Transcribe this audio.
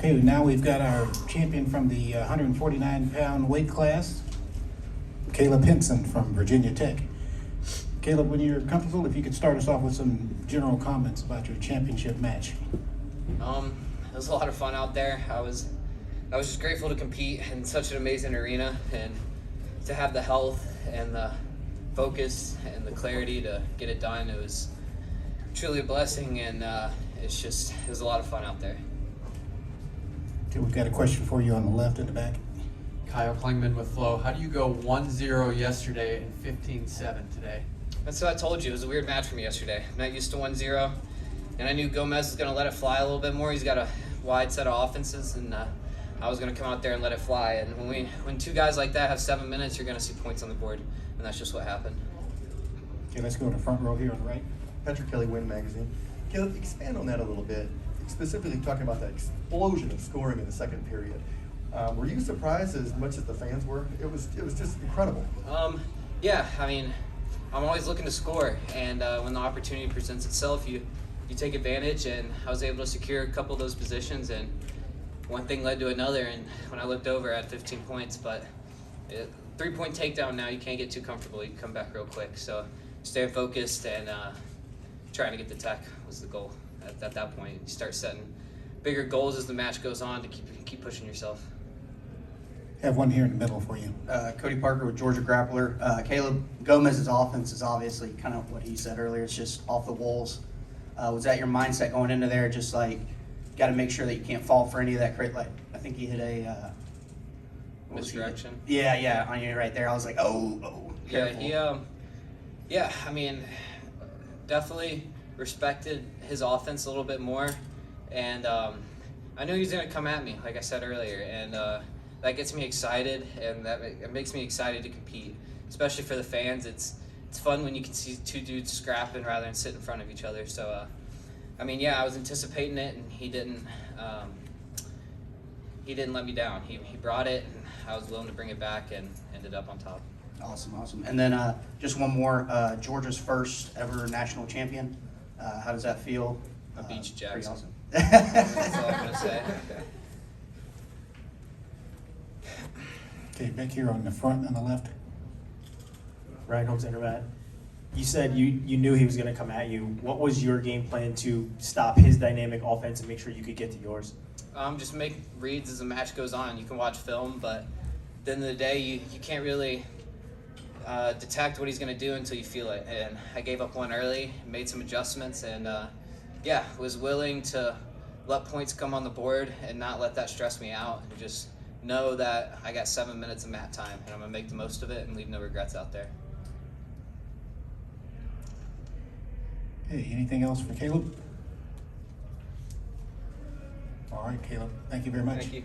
Okay, now we've got our champion from the 149-pound weight class, Caleb Henson from Virginia Tech. Caleb, when you're comfortable, if you could start us off with some general comments about your championship match. It was a lot of fun out there. I was just grateful to compete in such an amazing arena and to have the health and the focus and the clarity to get it done. It was truly a blessing, and it was a lot of fun out there. Okay, we've got a question for you on the left in the back. Kyle Klingman with Flow. How do you go 1-0 yesterday and 15-7 today? That's what I told you. It was a weird match for me yesterday. I'm not used to 1-0, and I knew Gomez was going to let it fly a little bit more. He's got a wide set of offenses, and I was going to come out there and let it fly. And when two guys like that have 7 minutes, you're going to see points on the board, and that's just what happened. Okay, let's go to the front row here on the right. Patrick Kelly, Win Magazine. Caleb, expand on that a little bit, specifically talking about that explosion of scoring in the second period. Were you surprised as much as the fans were? It was just incredible. Yeah, I mean, I'm always looking to score, and when the opportunity presents itself, you take advantage, and I was able to secure a couple of those positions, and one thing led to another, and when I looked over, I had 15 points, but 3-point takedown now, you can't get too comfortable. You can come back real quick, so staying focused and trying to get the tech was the goal. At that point, you start setting bigger goals as the match goes on to keep pushing yourself. Have one here in the middle for you. Cody Parker with Georgia Grappler. Caleb, Gomez's offense is obviously kind of what he said earlier. It's just off the walls. Was that your mindset going into there? Just like, got to make sure that you can't fall for any of that crate. Like, I think he hit a Misdirection. Yeah, on you right there. I was like, oh. Yeah, I mean, definitely respected his offense a little bit more, and I knew he was going to come at me, like I said earlier, and that gets me excited, and it makes me excited to compete, especially for the fans. It's fun when you can see two dudes scrapping rather than sit in front of each other. So, I mean, yeah, I was anticipating it, and he didn't let me down. He brought it, and I was willing to bring it back, and ended up on top. Awesome. And then just one more. Georgia's first ever national champion. How does that feel? I beat you, Pretty Jackson. awesome. That's all I'm going to say. Okay, back here on the front on the left. Ryan Holmes, Intermat. You said you knew he was going to come at you. What was your game plan to stop his dynamic offense and make sure you could get to yours? Just make reads as the match goes on. You can watch film, but at the end of the day, you can't really detect what he's going to do until you feel it. And I gave up one early, made some adjustments, and was willing to let points come on the board and not let that stress me out. And just know that I got 7 minutes of mat time, and I'm going to make the most of it and leave no regrets out there. Okay, anything else for Caleb? All right, Caleb, thank you very much. Thank you.